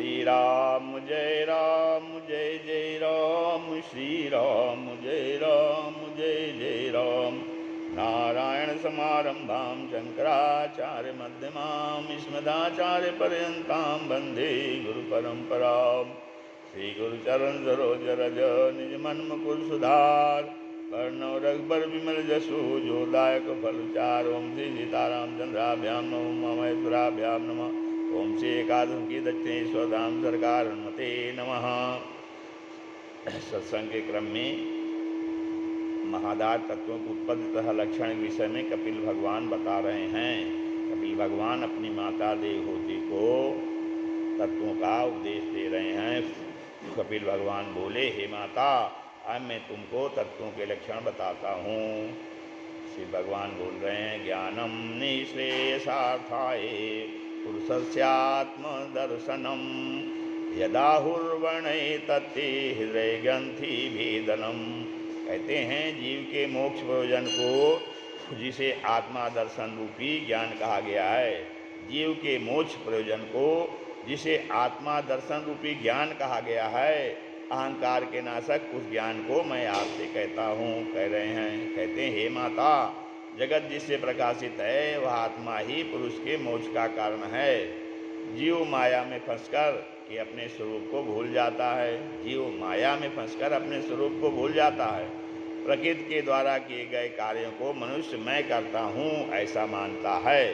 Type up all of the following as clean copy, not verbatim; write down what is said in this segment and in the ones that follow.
राम जय जय राम, श्री राम जय जय राम। नारायण समारंभां शंकराचार्य मध्यमां अस्मदाचार्य पर्यन्तां वन्दे गुरुपरम्परां। श्री गुरुचरण सरोज रज निज मन मुकुर सुधार, कर्णव रघुबर विमल जसु जो दायक फल चार। ओम श्री सीताराम चंद्राभ्याम नमः, महेश्वराभ्यां नमः। ओम श्री एकादश की दक्षिणेश्वर धाम सरकार मते नमः। सत्संग के क्रम में महादार तत्वों की उत्पत्ति तथा लक्षण के विषय में कपिल भगवान बता रहे हैं। कपिल भगवान अपनी माता देवहूति को तत्वों का उपदेश दे रहे हैं। कपिल भगवान बोले, हे माता, अब मैं तुमको तत्वों के लक्षण बताता हूँ। श्री भगवान बोल रहे हैं, ज्ञानम निःश्रेयसार्थाय पुरुषस्यात्म दर्शनम यदाहुर्वर्णे तत्ते हृदय ग्रंथि भेदनम। कहते हैं, जीव के मोक्ष प्रयोजन को जिसे आत्मा दर्शन रूपी ज्ञान कहा गया है, जीव के मोक्ष प्रयोजन को जिसे आत्मा दर्शन रूपी ज्ञान कहा गया है, अहंकार के नाशक उस ज्ञान को मैं आपसे कहता हूँ। कह रहे हैं, कहते हैं, हे माता, जगत जिससे प्रकाशित है वह आत्मा ही पुरुष के मोक्ष का कारण है। जीव माया में फंसकर कि अपने स्वरूप को भूल जाता है। जीव माया में फंसकर अपने स्वरूप को भूल जाता है। प्रकृति के द्वारा किए गए कार्यों को मनुष्य मैं करता हूँ ऐसा मानता है।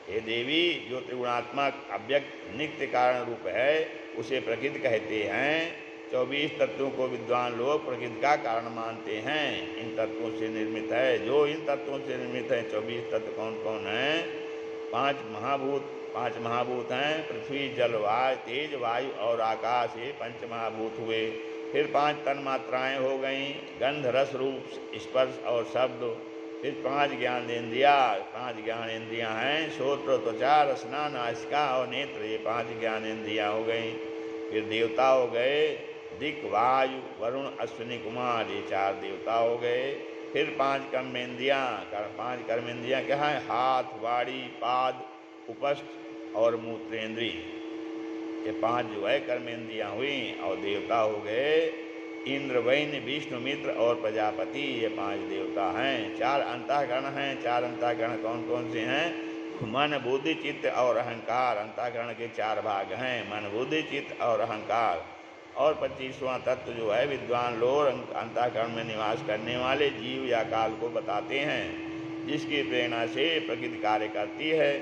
हे देवी, जो त्रिगुणात्मक अव्यक्त नित्य कारण रूप है उसे प्रकृति कहते हैं। 24 तत्वों को विद्वान लोग प्रकृति का कारण मानते हैं। इन तत्वों से निर्मित है। जो इन तत्वों से निर्मित है, 24 तत्व कौन कौन हैं? 5 महाभूत हैं। पृथ्वी, जल, वायु, तेज, वायु और आकाश, ये 5 महाभूत हुए। फिर 5 तन्मात्राएँ हो गईं, गंध, रस, रूप, स्पर्श और शब्द। फिर 5 ज्ञानेंद्रियाँ। 5 ज्ञानेंद्रियाँ हैं, श्रोत्र, त्वचा, रसना, नासिका और नेत्र, ये 5 ज्ञानेंद्रियाँ हो गईं। फिर देवता हो गए, दिक्, वायु, वरुण, अश्विनी कुमार, ये 4 देवता हो गए। फिर 5 कर्मेंद्रियाँ। 5 कर्मेंद्रियाँ क्या है? हाथ, वाणी, पाद, उपस्थ और मूत्रेंद्रिय, ये 5 जो है कर्मेंद्रियाँ हुई। और देवता हो गए इंद्र, वैन, विष्णु, मित्र और प्रजापति, ये 5 देवता हैं। 4 अंतःकरण हैं। 4 अंतःकरण कौन कौन से हैं? मन, बुद्धि, चित्त और अहंकार। अंतःकरण के 4 भाग हैं, मन, बुद्धि, चित्त और अहंकार। और 25वां तत्व जो है, विद्वान लोग अंतःकरण में निवास करने वाले जीव या काल को बताते हैं। जिसकी प्रेरणा से प्रकृति कार्य करती है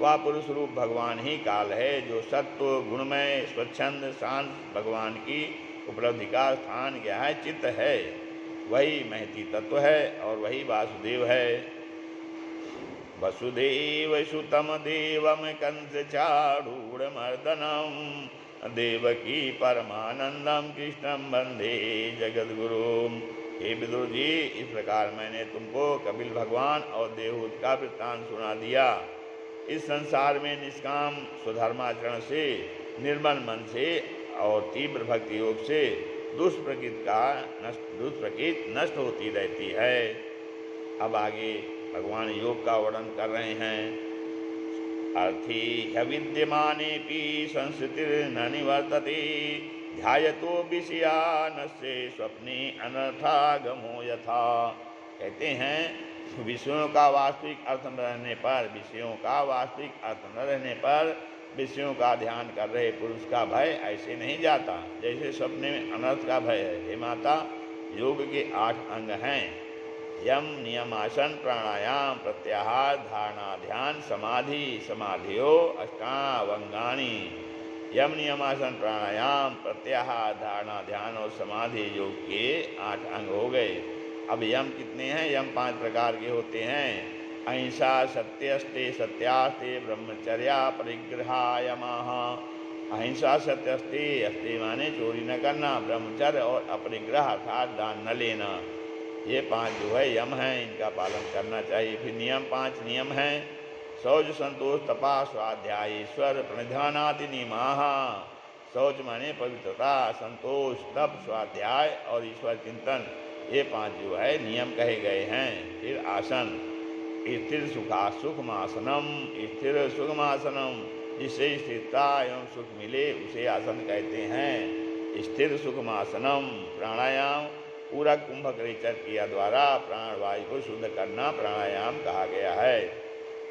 वह पुरुष रूप भगवान ही काल है, जो सत्व गुणमय स्वच्छंद शांत भगवान की उपलब्धि का स्थान क्या है? चित्त है। वही महती तत्व है और वही वासुदेव है। वसुदेव सुतम देवम कंस चारूढ़ मर्दनम देवकी परमानंदम कृष्णम वंदे जगद्गुरु। हे विदुर जी, इस प्रकार मैंने तुमको कपिल भगवान और देवहूति का वृत्तांत सुना दिया। इस संसार में निष्काम स्वधर्माचरण से, निर्मल मन से और तीव्र भक्ति योग से दुष्प्रकृति नष्ट होती रहती है। अब आगे भगवान योग का वर्णन कर रहे हैं। अर्थी ह्यविद्यमानेऽपि संस्थितिर्न निवर्तते ध्यायतो विषयानस्य स्वप्ने अनर्थागमो यथा। कहते हैं, विषयों का वास्तविक अर्थ न रहने पर, विषयों का वास्तविक अर्थ न रहने पर विषयों का ध्यान कर रहे पुरुष का भय ऐसे नहीं जाता जैसे स्वप्न में अनर्थ का भय है। हे माता, योग के 8 अंग हैं। यम, नियम, आसन, प्राणायाम, प्रत्याहार, धारणा, ध्यान, समाधि, समाधियो अष्टावंगानी। यम, नियम, आसन, प्राणायाम, प्रत्याहार, धारणा, ध्यान और समाधि योग के 8 अंग हो गए। अब यम कितने हैं? यम 5 प्रकार के होते हैं। अहिंसा, सत्यस्ते, सत्यास्ते, ब्रह्मचर्या, परिग्रहायमः। अहिंसा, सत्यस्ते, अस्ते माने चोरी न करना, ब्रह्मचर्य और अपरिग्रह अर्थात दान न लेना, ये 5 जो है यम हैं, इनका पालन करना चाहिए। फिर नियम 5 नियम हैं। शौच, संतोष, तपा, स्वाध्याय, ईश्वर प्रणिधानाति नियमाः। शौच माने पवित्रता, संतोष, तप, स्वाध्याय और ईश्वर चिंतन, ये 5 जो है नियम कहे गए हैं। फिर आसन, स्थिर सुखासुखमासनम, स्थिर सुखमासनम, जिससे स्थिरता एवं सुख मिले उसे आसन कहते हैं। स्थिर सुखमासनम प्राणायाम पूरा कुंभक रेचक क्रिया द्वारा प्राणवायु को शुद्ध करना प्राणायाम कहा गया है।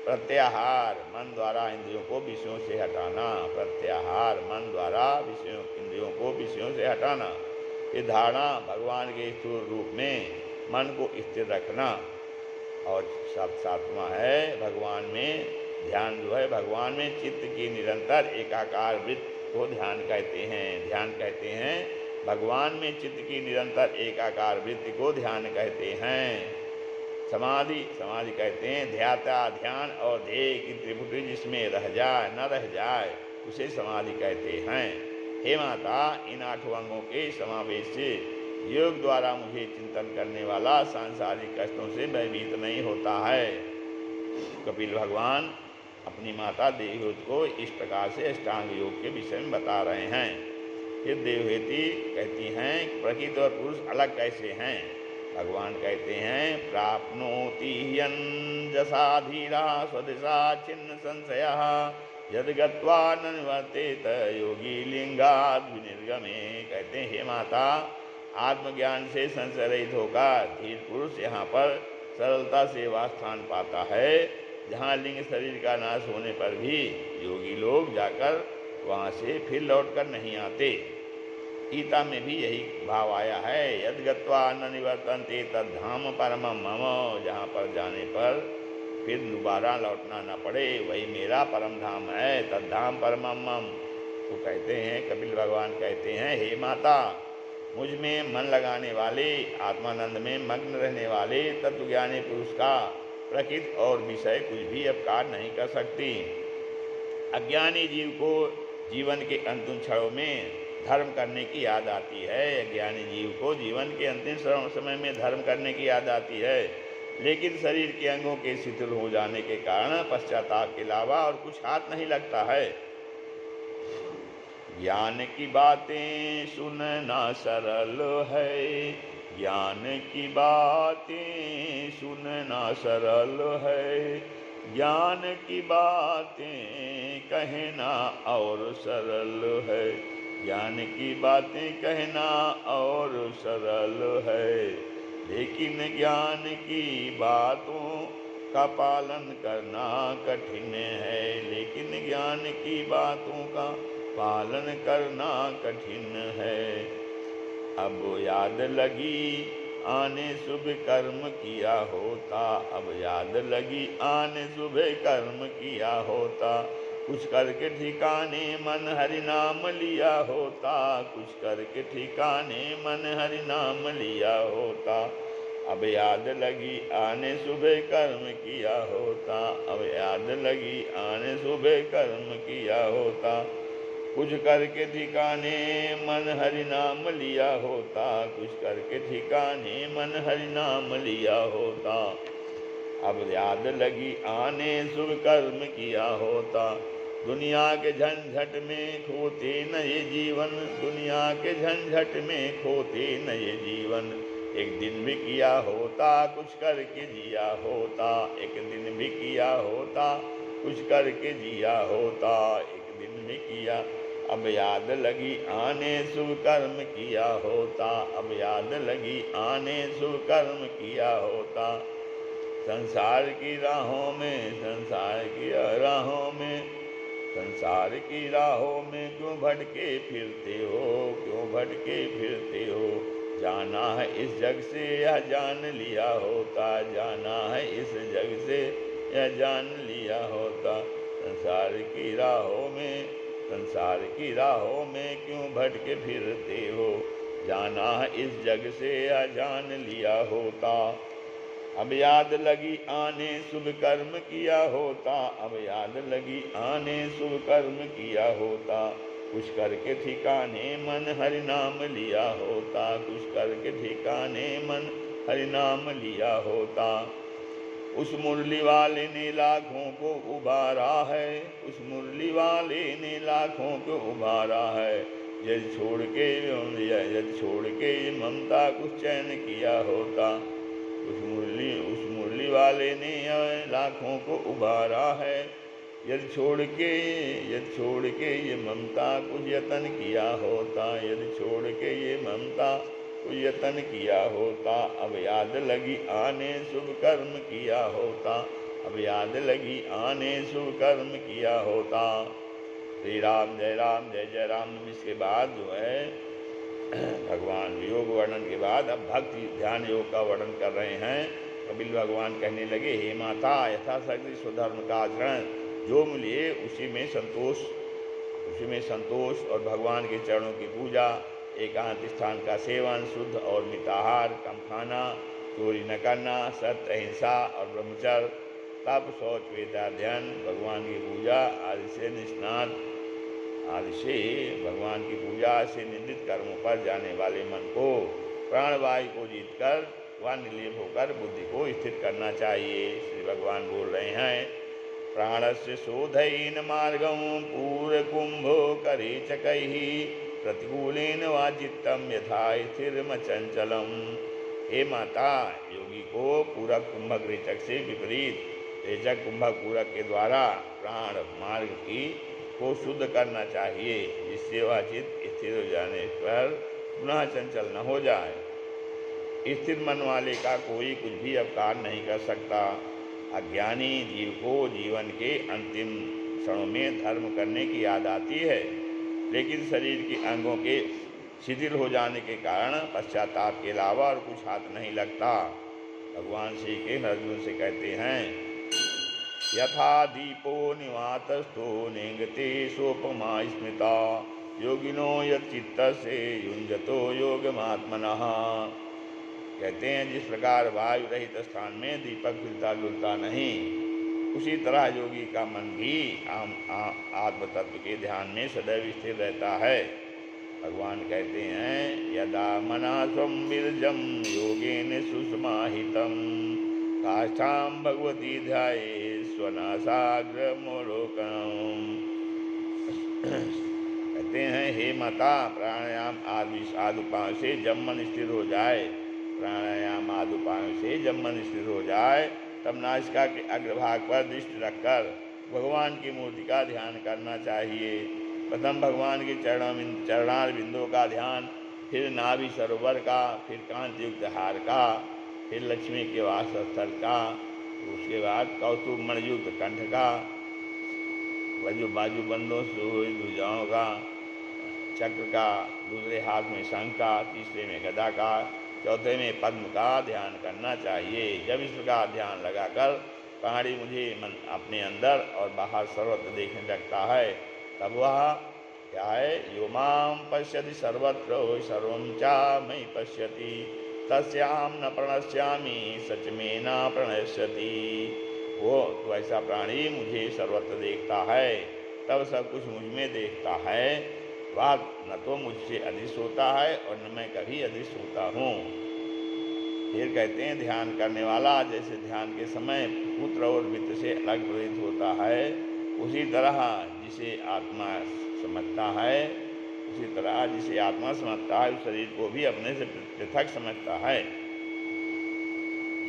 प्रत्याहार मन द्वारा इंद्रियों को विषयों से हटाना, प्रत्याहार मन द्वारा इंद्रियों को विषयों से हटाना। ये धारणा भगवान के स्थूल रूप में मन को स्थिर रखना। और सातवां है भगवान में ध्यान, जो है भगवान में चित्त की निरंतर एकाकार वृत्ति को ध्यान कहते हैं। ध्यान कहते हैं भगवान में चित्त की निरंतर एकाकार वृत्ति को ध्यान कहते हैं। समाधि कहते हैं ध्याता ध्यान और ध्येय की त्रिपुटी जिसमें रह जाए न रह जाए उसे समाधि कहते हैं। हे माता, इन 8 अंगों के समावेश से योग द्वारा मुझे चिंतन करने वाला सांसारिक कष्टों से भयभीत नहीं होता है। कपिल भगवान अपनी माता देवहूति को इस प्रकार से अष्टांग योग के विषय में बता रहे हैं। फिर देवहूति कहती हैं प्रकृति और पुरुष अलग कैसे हैं। भगवान कहते हैं प्राप्नोति यंजसा धीरा स्वदिशा छिन्न संशयः यद गत्वा न निवर्तेत योगी लिंगाद विनिर्गमे। कहते हैं हे माता, आत्मज्ञान से संशय रहित होकर धीर पुरुष यहाँ पर सरलता से वह स्थान पाता है जहाँ लिंग शरीर का नाश होने पर भी योगी लोग जाकर वहाँ से फिर लौटकर नहीं आते। गीता में भी यही भाव आया है, यद गत्वा न निवर्तन्ते तद्धाम परमम मम। जहाँ पर जाने पर फिर दोबारा लौटना न पड़े वही मेरा परम धाम है, तद्धाम परमम मम। तो कहते हैं कपिल भगवान कहते हैं हे माता, मुझ में मन लगाने वाले आत्मानंद में मग्न रहने वाले तत्वज्ञानी पुरुष का प्रकृति और विषय कुछ भी अपकार नहीं कर सकती। अज्ञानी जीव को जीवन के अंतिम क्षणों में धर्म करने की याद आती है। अज्ञानी जीव को जीवन के अंतिम समय में धर्म करने की याद आती है, लेकिन शरीर के अंगों के शिथिल हो जाने के कारण पश्चाताप के अलावा और कुछ हाथ नहीं लगता है। ज्ञान की बातें सुनना सरल है, ज्ञान की बातें सुनना सरल है, ज्ञान की बातें कहना और सरल है, ज्ञान की बातें कहना और सरल है, लेकिन ज्ञान की बातों का पालन करना कठिन है, लेकिन ज्ञान की बातों का पालन करना कठिन है। अब याद लगी आने शुभ कर्म किया होता, अब याद लगी आने शुभ कर्म किया होता, कुछ करके ठिकाने मन हरि नाम लिया होता, कुछ करके ठिकाने मन हरि नाम लिया होता। अब याद लगी आने शुभ कर्म किया होता, अब याद लगी आने शुभ कर्म किया होता, कुछ करके ठिकाने मन हरि नाम लिया होता, कुछ करके ठिकाने मन हरि नाम लिया होता। अब याद लगी आने शुभ कर्म किया होता, दुनिया के झंझट में खोते न ये जीवन, दुनिया के झंझट में खोते न ये जीवन, एक दिन भी किया होता कुछ करके जिया होता, एक दिन भी किया होता कुछ करके जिया होता, एक दिन भी किया। अब याद लगी आने शुभ कर्म किया होता, अब याद लगी आने शुभ कर्म किया होता। संसार की राहों में, संसार की राहों में, संसार की राहों में क्यों भटके फिरते हो, क्यों भटके फिरते हो, जाना है इस जग से यह जान लिया होता, जाना है इस जग से यह जान लिया होता। संसार की राहों में, संसार की राहों में क्यों भटके फिरते हो, जाना है इस जग से यह जान लिया होता। अब याद लगी आने शुभ कर्म किया होता, अब याद लगी आने शुभ कर्म किया होता, कुछ करके ठिकाने मन हरि नाम लिया होता, कुछ करके ठिकाने मन हरि नाम लिया होता। उस मुरली वाले ने लाखों को उबारा है, उस मुरली वाले ने लाखों को उबारा है, यदि छोड़ के ममता कुछ चैन किया होता। उस मुरली वाले ने लाखों को उबारा है, यदि छोड़ के ये ममता कुछ यतन किया होता, यदि छोड़ के ये ममता कुछ यतन किया होता, अब याद लगी आने शुभ कर्म किया होता, अब याद लगी आने शुभ कर्म किया होता। श्री राम जय जय राम। इसके बाद जो है भगवान योग वर्णन के बाद अब भक्ति ध्यान योग का वर्णन कर रहे हैं। कपिल भगवान कहने लगे, हे माता, यथाशक्ति स्वधर्म का आचरण जो मिले उसी में संतोष और भगवान के चरणों की पूजा, एकांत स्थान का सेवन, शुद्ध और मिताहार, कम खाना, चोरी न करना, सत्य, अहिंसा और ब्रह्मचर्य, तप, शौच, वेदाध्ययन, भगवान की पूजा आदि से भगवान की पूजा से निंदित कर्मों पर जाने वाले मन को, प्राणवायु को जीतकर व निर्लेप होकर बुद्धि को स्थिर करना चाहिए। श्री भगवान बोल रहे हैं, प्राणस्य शोधयेन मार्गं पूर्णकुंभो करे चकैहि, प्रतिकूलेन वा चित्तम यथा स्थिरमचंचलम। हे माता, योगी को पूरक कुंभक रेचक से विपरीत रेचक कुंभक पूरक के द्वारा प्राण मार्ग को शुद्ध करना चाहिए, जिससे वह चित्त स्थिर हो जाने पर पुनः चंचल न हो जाए। स्थिर मन वाले का कोई कुछ भी अपकार नहीं कर सकता। अज्ञानी जीव को जीवन के अंतिम क्षणों में धर्म करने की याद आती है, लेकिन शरीर के अंगों के शिथिल हो जाने के कारण पश्चाताप के अलावा और कुछ हाथ नहीं लगता। भगवान श्री कृष्ण अर्जुन से कहते हैं, यथा दीपो निवातस्थो नेंगते सोपमा स्मृता, योगिनो यच्चित्तस्य युञ्जतो योगमात्मनः। कहते हैं, जिस प्रकार वायु रहित स्थान में दीपक हिलता डुलता नहीं, उसी तरह योगी का मन भी आत्म तत्व के ध्यान में सदैव स्थिर रहता है। भगवान कहते हैं, यदा मना स्वं विरजम योगेन सुसमाहितम, काष्ठां भगवती ध्याये स्वनासाग्रमोलोकनम। कहते हैं, हे माता, प्राणायाम आदि साधुपायों से जब मन स्थिर हो जाए, प्राणायाम आदुपायों से जब मन स्थिर हो जाए, तब नासिका के अग्रभाग पर दृष्टि रखकर भगवान की मूर्ति का ध्यान करना चाहिए। प्रथम भगवान के चरणार बिंदुओं का ध्यान, फिर नाभि सरोवर का, फिर कांतियुक्त हार का, फिर लक्ष्मी के वास स्थल का, उसके बाद कौस्तुभ मणियुक्त कंठ का, वजु बाजू बंदों से हुई भुजाओं का, चक्र का, दूसरे हाथ में शंख का, तीसरे में गदा का, चौथे में पद्म का ध्यान करना चाहिए। जब इस प्रकार ध्यान लगाकर प्राणी मुझे मन अपने अंदर और बाहर सर्वत्र देखने लगता है, तब वह क्या है, यो मां पश्यति सर्वत्र सर्वं चामयि पश्यति, तस्याम न प्रणश्यामि सच में न प्रणश्यति। वो तो ऐसा प्राणी मुझे सर्वत्र देखता है, तब सब कुछ मुझ में देखता है। वह न तो मुझसे अदृश्य होता है और न मैं कभी अदृश्य होता हूँ। फिर कहते हैं, ध्यान करने वाला जैसे ध्यान के समय पुत्र और मित्र से अलग प्रतीत होता है, उसी तरह जिसे आत्मा समझता है, उसी तरह जिसे आत्मा समझता है, उस शरीर को भी अपने से पृथक समझता है।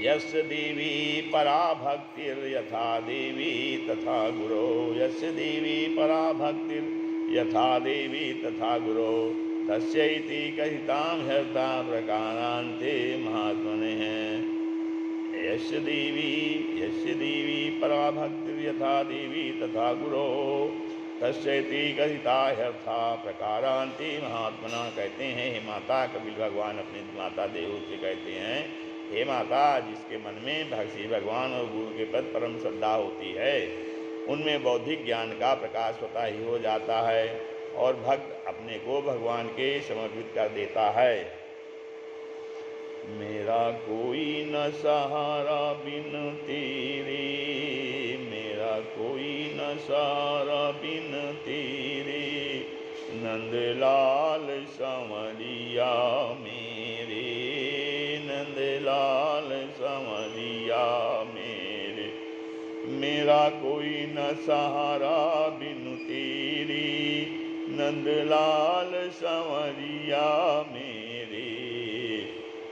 यस्य देवी परा भक्तिर यथा देवी तथा गुरो, यस्य देवी परा भक्तिर यथा देवी तथा गुरो, तस्यैति कहितां ह्यर्था प्रकारान्ते महात्मने हैं। यस्य देवी परा भक्तिर यथा देवी तथा गुरो, तस्यैति कहिता ह्यर्था प्रकारान्ते महात्मना। कहते हैं, हे माता, कपिल भगवान अपनी माता देव से कहते हैं, हे माता, जिसके मन में भक्ति भगवान और गुरु के प्रति परम श्रद्धा होती है, उनमें बौद्धिक ज्ञान का प्रकाश स्वतः ही हो जाता है और भक्त अपने को भगवान के समर्पित कर देता है। मेरा कोई न सहारा बिन तेरे, मेरा कोई न सहारा बिन तेरे, नंदलाल संवरिया मेरे, नंदलाल संवरिया मेरे। मेरा कोई न सहारा बिनु तेरी, नंदलाल संवरिया मेरे।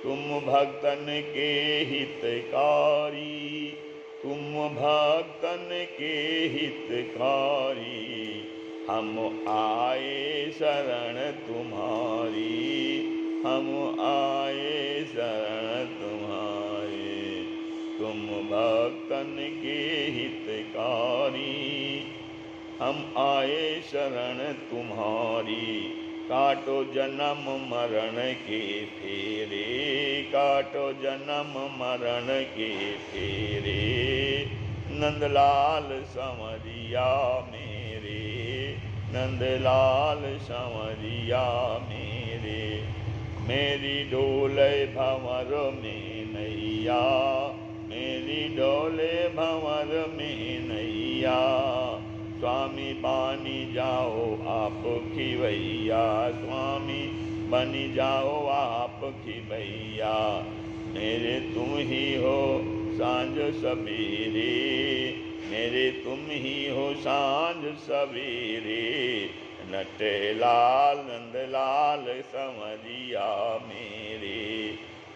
तुम भक्तन के हितकारी, तुम भक्तन के हितकारी, हम आए शरण तुम्हारी, हम आए शरण तुम्हारे। तुम भक्तन के हितकारी, हम आए शरण तुम्हारी। काटो जन्म मरण के फेरे, काटो जन्म मरण के फेरे। नंदलाल संवरिया मेरे, नंदलाल संवरिया मेरे। मेरी डोले भंवर में नैया, मेरी डोले भंवर में नैया। स्वामी बानी जाओ आप खिवैया, स्वामी बनी जाओ आप खिवैया। मेरे तुम ही हो सांझ सवेरे, मेरे तुम ही हो सांझ सवेरे। नटलाल नंदलाल संवरिया मेरे,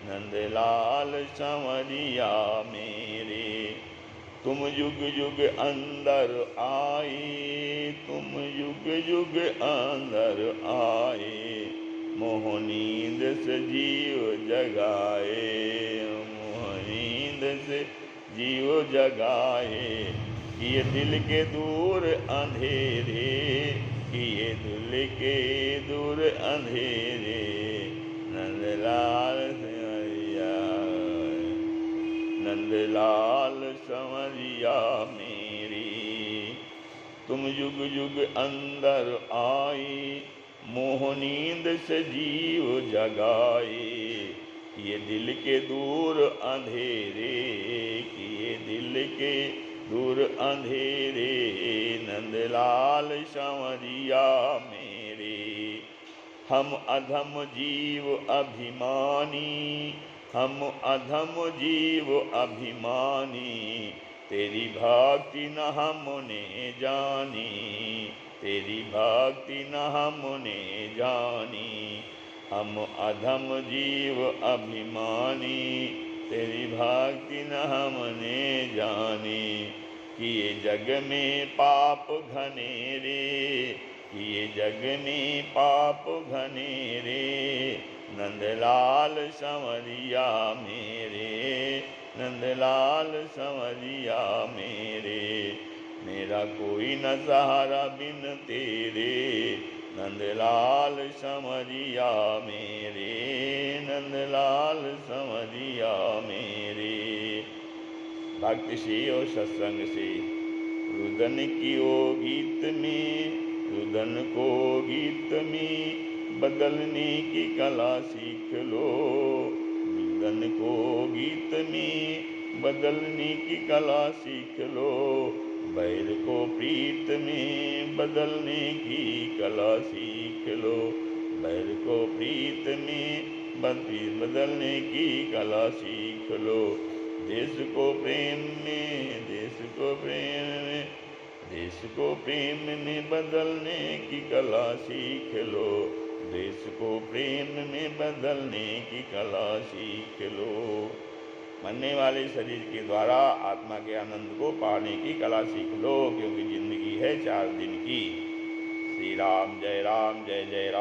नंदलाल संवरिया मेरे। तुम युग युग अंदर आए, तुम युग युग अंदर आए। मोह नींद से जीव जगाए, मोह नींद से जीव जगाए। किए दिल के दूर अंधेरे, किए दिल के दूर अंधेरे। नंदलाल संवरिया, नंदलाल संवरिया मेरी। तुम युग युग अंदर आए, मोह नींद से जीव जगाए। किए दिल के दूर अंधेरे, किए दिल के दूर अंधेरे। नंदलाल संवरिया मेरे। हम अधम जीव अभिमानी, हम अधम जीव अभिमानी। तेरी भक्ति न हमने जानी, तेरी भक्ति न हमने जानी। हम अधम जीव अभिमानी, तेरी भक्ति न हमने जानी। किए जग में पाप घनेरे, किए जग में पाप घनेरे। नंदलाल संवरिया मेरे, नंदलाल संवरिया मेरे। मेरा कोई न सहारा बिन तेरे, नंदलाल संवरिया मेरे, नंदलाल संवरिया मेरे। भक्ति से और सत्संग से रुदन की ओ गीत में, रुदन को गीत में बदलने की कला सीख लो। रुदन को गीत में बदलने की कला सीख लो। बैर को प्रीत में बदलने की कला सीख लो। बैर को प्रीत में बदलने की कला सीख लो। देश को प्रेम में, देश को प्रेम में, देश को प्रेम में बदलने की कला सीख लो। देश को प्रेम में बदलने की कला सीख लो। मरने वाले शरीर के द्वारा आत्मा के आनंद को पाने की कला सीख लो, क्योंकि जिंदगी है 4 दिन की। श्री राम जय जय राम।